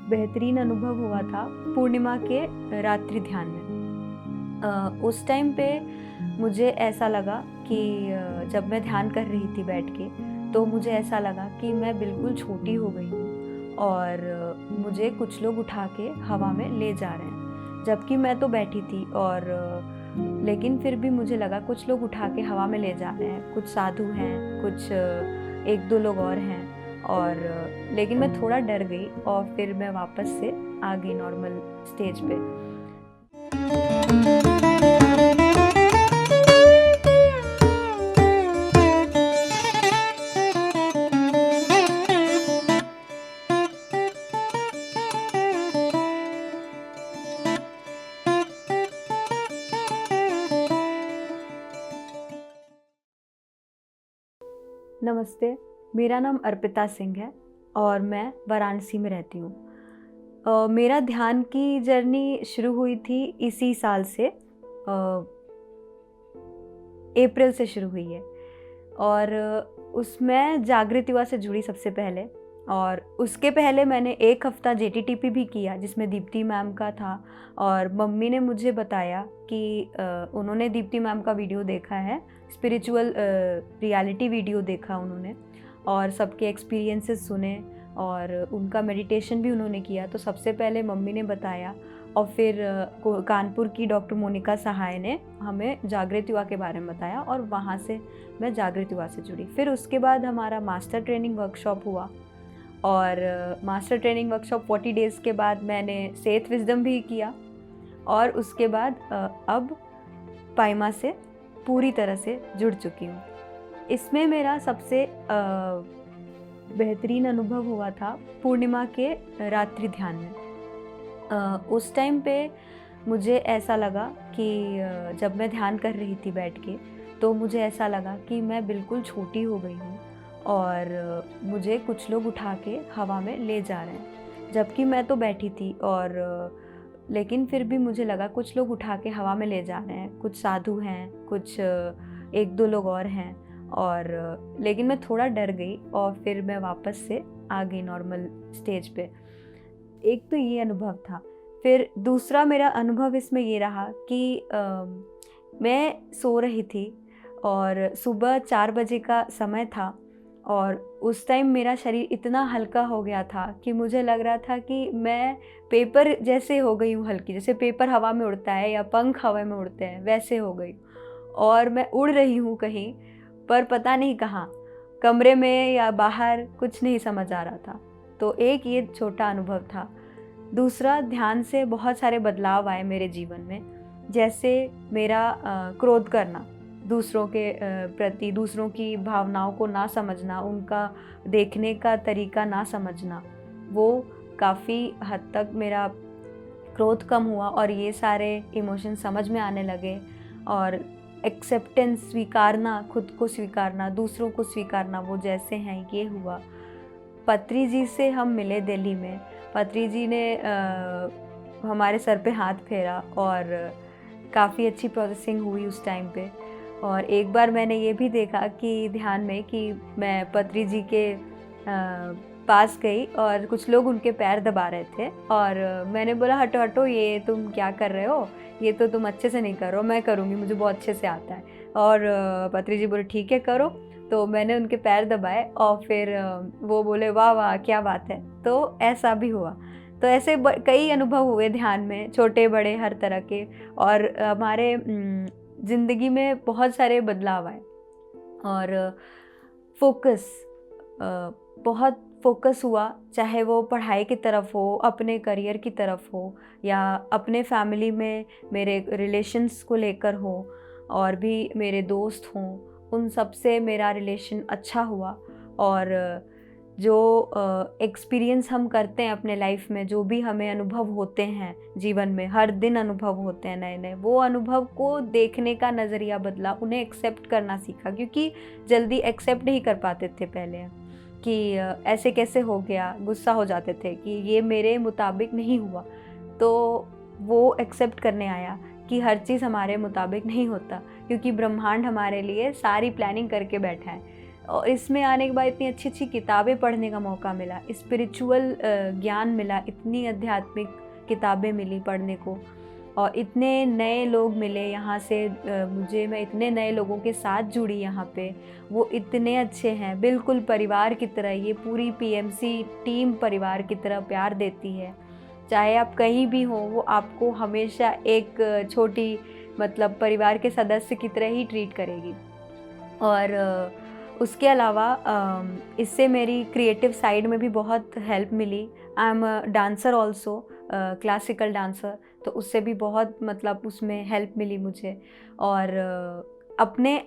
बेहतरीन अनुभव हुआ था पूर्णिमा के रात्रि ध्यान में। उस टाइम पे मुझे ऐसा लगा कि जब मैं ध्यान कर रही थी बैठ के, तो मुझे ऐसा लगा कि मैं बिल्कुल छोटी हो गई हूँ और मुझे कुछ लोग उठा के हवा में ले जा रहे हैं, जबकि मैं तो बैठी थी। और लेकिन फिर भी मुझे लगा कुछ लोग उठा के हवा में ले जा रहे हैं, कुछ साधु हैं, कुछ एक दो लोग और हैं। और लेकिन मैं थोड़ा डर गई और फिर मैं वापस से आ गई नॉर्मल स्टेज पे। नमस्ते, मेरा नाम अर्पिता सिंह है और मैं वाराणसी में रहती हूँ। मेरा ध्यान की जर्नी शुरू हुई थी इसी साल से, अप्रैल से शुरू हुई है। और उसमें जागृत युवा से जुड़ी सबसे पहले। और उसके पहले मैंने 1 हफ़्ता जेटीटीपी भी किया, जिसमें दीप्ति मैम का था। और मम्मी ने मुझे बताया कि उन्होंने दीप्ति मैम का वीडियो देखा है, स्पिरिचुअल रियलिटी वीडियो देखा उन्होंने, और सबके एक्सपीरियंसेस सुने और उनका मेडिटेशन भी उन्होंने किया। तो सबसे पहले मम्मी ने बताया और फिर कानपुर की डॉक्टर मोनिका सहाय ने हमें जागृत युवा के बारे में बताया और वहाँ से मैं जागृत युवा से जुड़ी। फिर उसके बाद हमारा मास्टर ट्रेनिंग वर्कशॉप हुआ और मास्टर ट्रेनिंग वर्कशॉप 40 डेज़ के बाद मैंने सेथ विजडम भी किया। और उसके बाद अब पाइमा से पूरी तरह से जुड़ चुकी हूँ। इसमें मेरा सबसे बेहतरीन अनुभव हुआ था पूर्णिमा के रात्रि ध्यान में। उस टाइम पे मुझे ऐसा लगा कि जब मैं ध्यान कर रही थी बैठ के, तो मुझे ऐसा लगा कि मैं बिल्कुल छोटी हो गई हूँ और मुझे कुछ लोग उठा के हवा में ले जा रहे हैं, जबकि मैं तो बैठी थी। और लेकिन फिर भी मुझे लगा कुछ लोग उठा के हवा में ले जा रहे हैं, कुछ साधु हैं, कुछ एक दो लोग और हैं। और लेकिन मैं थोड़ा डर गई और फिर मैं वापस से आ गई नॉर्मल स्टेज पे। एक तो ये अनुभव था। फिर दूसरा मेरा अनुभव इसमें ये रहा कि मैं सो रही थी और सुबह 4 बजे का समय था और उस टाइम मेरा शरीर इतना हल्का हो गया था कि मुझे लग रहा था कि मैं पेपर जैसे हो गई हूँ, हल्की, जैसे पेपर हवा में उड़ता है या पंख हवा में उड़ते हैं, वैसे हो गई। और मैं उड़ रही हूँ कहीं, पर पता नहीं कहाँ, कमरे में या बाहर, कुछ नहीं समझ आ रहा था। तो एक ये छोटा अनुभव था। दूसरा, ध्यान से बहुत सारे बदलाव आए मेरे जीवन में, जैसे मेरा क्रोध करना, दूसरों के प्रति, दूसरों की भावनाओं को ना समझना, उनका देखने का तरीका ना समझना, वो काफ़ी हद तक मेरा क्रोध कम हुआ और ये सारे इमोशन समझ में आने लगे। और एक्सेप्टेंस, स्वीकारना, खुद को स्वीकारना, दूसरों को स्वीकारना, वो जैसे हैं, ये हुआ। पत्री जी से हम मिले दिल्ली में। पत्री जी ने हमारे सर पे हाथ फेरा और काफ़ी अच्छी प्रोसेसिंग हुई उस टाइम पे। और एक बार मैंने ये भी देखा कि ध्यान में कि मैं पत्री जी के पास गई और कुछ लोग उनके पैर दबा रहे थे और मैंने बोला, हटो हटो, ये तुम क्या कर रहे हो, ये तो तुम अच्छे से नहीं कर रहे हो, मैं करूँगी, मुझे बहुत अच्छे से आता है। और पत्री जी बोले, ठीक है करो। तो मैंने उनके पैर दबाए और फिर वो बोले, वाह वाह क्या बात है। तो ऐसा भी हुआ। तो ऐसे कई अनुभव हुए ध्यान में, छोटे बड़े हर तरह के। और हमारे ज़िंदगी में बहुत सारे बदलाव आए और फोकस, बहुत फोकस हुआ, चाहे वो पढ़ाई की तरफ हो, अपने करियर की तरफ हो, या अपने फैमिली में मेरे रिलेशंस को लेकर हो, और भी मेरे दोस्त हों, उन सब से मेरा रिलेशन अच्छा हुआ। और जो एक्सपीरियंस हम करते हैं अपने लाइफ में, जो भी हमें अनुभव होते हैं जीवन में, हर दिन अनुभव होते हैं नए नए, वो अनुभव को देखने का नज़रिया बदला, उन्हें एक्सेप्ट करना सीखा। क्योंकि जल्दी एक्सेप्ट नहीं कर पाते थे पहले कि ऐसे कैसे हो गया, गुस्सा हो जाते थे कि ये मेरे मुताबिक नहीं हुआ। तो वो एक्सेप्ट करने आया कि हर चीज़ हमारे मुताबिक नहीं होता, क्योंकि ब्रह्मांड हमारे लिए सारी प्लानिंग करके बैठा है और इसमें आने के बाद इतनी अच्छी अच्छी किताबें पढ़ने का मौका मिला, स्पिरिचुअल ज्ञान मिला, इतनी आध्यात्मिक किताबें मिली पढ़ने को, और इतने नए लोग मिले यहाँ से मुझे, मैं इतने नए लोगों के साथ जुड़ी यहाँ पे, वो इतने अच्छे हैं, बिल्कुल परिवार की तरह। ये पूरी पीएमसी टीम परिवार की तरह प्यार देती है, चाहे आप कहीं भी हो वो आपको हमेशा एक छोटी मतलब परिवार के सदस्य की तरह ही ट्रीट करेगी। और उसके अलावा इससे मेरी क्रिएटिव साइड में भी बहुत हेल्प मिली। I am a dancer also, classical dancer, तो उससे भी बहुत मतलब उसमें हेल्प मिली मुझे। और अपने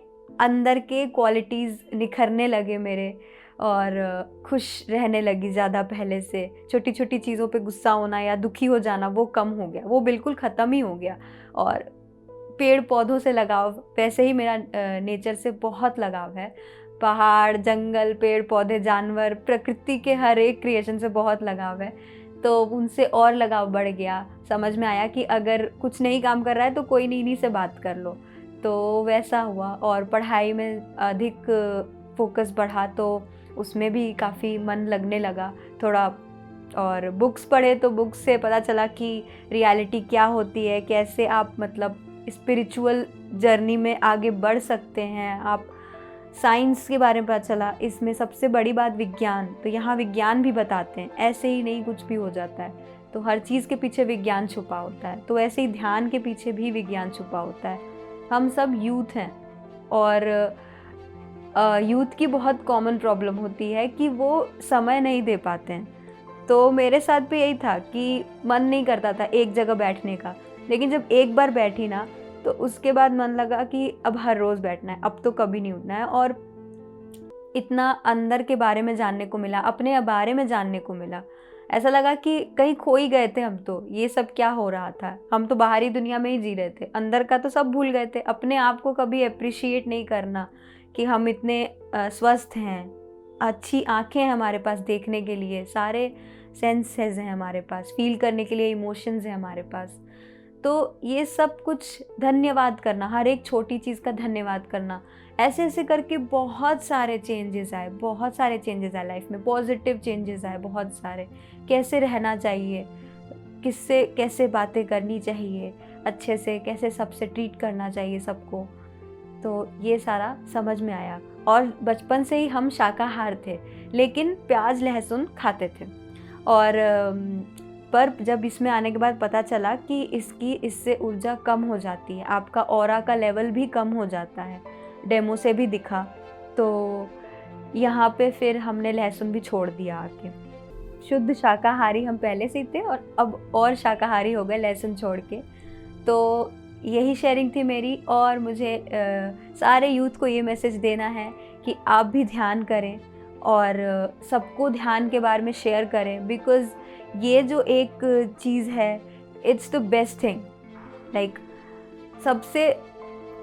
अंदर के क्वालिटीज़ निखरने लगे मेरे, और खुश रहने लगी ज़्यादा पहले से। छोटी छोटी चीज़ों पे गुस्सा होना या दुखी हो जाना वो कम हो गया, वो बिल्कुल ख़त्म ही हो गया। और पेड़ पौधों से लगाव, वैसे ही मेरा नेचर से बहुत लगाव है, पहाड़, जंगल, पेड़ पौधे, जानवर, प्रकृति के हर एक क्रिएशन से बहुत लगाव है, तो उनसे और लगाव बढ़ गया। समझ में आया कि अगर कुछ नहीं काम कर रहा है तो कोई नहीं, इन्हीं से बात कर लो, तो वैसा हुआ। और पढ़ाई में अधिक फोकस बढ़ा, तो उसमें भी काफ़ी मन लगने लगा थोड़ा। और बुक्स पढ़े तो बुक्स से पता चला कि रियलिटी क्या होती है, कैसे आप मतलब स्पिरिचुअल जर्नी में आगे बढ़ सकते हैं आप। साइंस के बारे में पता चला, इसमें सबसे बड़ी बात विज्ञान, तो यहाँ विज्ञान भी बताते हैं, ऐसे ही नहीं कुछ भी हो जाता है, तो हर चीज़ के पीछे विज्ञान छुपा होता है। तो ऐसे ही ध्यान के पीछे भी विज्ञान छुपा होता है। हम सब यूथ हैं, और यूथ की बहुत कॉमन प्रॉब्लम होती है कि वो समय नहीं दे पाते हैं। तो मेरे साथ भी यही था कि मन नहीं करता था एक जगह बैठने का, लेकिन जब एक बार बैठी ना तो उसके बाद मन लगा कि अब हर रोज़ बैठना है, अब तो कभी नहीं उठना है। और इतना अंदर के बारे में जानने को मिला, अपने बारे में जानने को मिला। ऐसा लगा कि कहीं खो ही गए थे हम, तो ये सब क्या हो रहा था, हम तो बाहरी दुनिया में ही जी रहे थे, अंदर का तो सब भूल गए थे। अपने आप को कभी अप्रिशिएट नहीं करना कि हम इतने स्वस्थ हैं, अच्छी आँखें हैं हमारे पास देखने के लिए, सारे सेंसेस हैं हमारे पास, फील करने के लिए इमोशंस हैं हमारे पास। तो ये सब कुछ धन्यवाद करना, हर एक छोटी चीज़ का धन्यवाद करना, ऐसे ऐसे करके बहुत सारे चेंजेस आए, बहुत सारे चेंजेस आए लाइफ में, पॉजिटिव चेंजेस आए बहुत सारे। कैसे रहना चाहिए, किससे कैसे बातें करनी चाहिए, अच्छे से कैसे सबसे ट्रीट करना चाहिए सबको, तो ये सारा समझ में आया। और बचपन से ही हम शाकाहार थे, लेकिन प्याज लहसुन खाते थे। और पर जब इसमें आने के बाद पता चला कि इससे ऊर्जा कम हो जाती है, आपका ऑरा का लेवल भी कम हो जाता है, डेमो से भी दिखा। तो यहाँ पे फिर हमने लहसुन भी छोड़ दिया आके। शुद्ध शाकाहारी हम पहले से ही थे, और अब और शाकाहारी हो गए लहसुन छोड़ के। तो यही शेयरिंग थी मेरी, और मुझे सारे यूथ को ये मैसेज देना है कि आप भी ध्यान करें और सबको ध्यान के बारे में शेयर करें, बिकॉज़ ये जो एक चीज़ है, it's the best thing, like सबसे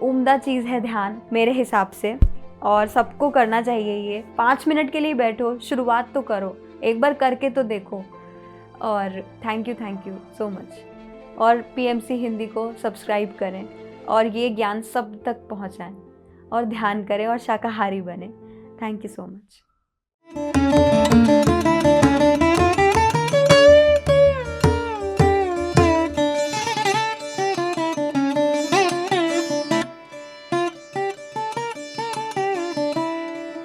उम्दा चीज़ है ध्यान मेरे हिसाब से, और सबको करना चाहिए। ये 5 मिनट के लिए बैठो, शुरुआत तो करो, एक बार करके तो देखो। और थैंक यू सो मच। और पीएमसी हिंदी को सब्सक्राइब करें, और ये ज्ञान सब तक पहुंचाएं, और ध्यान करें, और शाकाहारी बने। Thank you so much.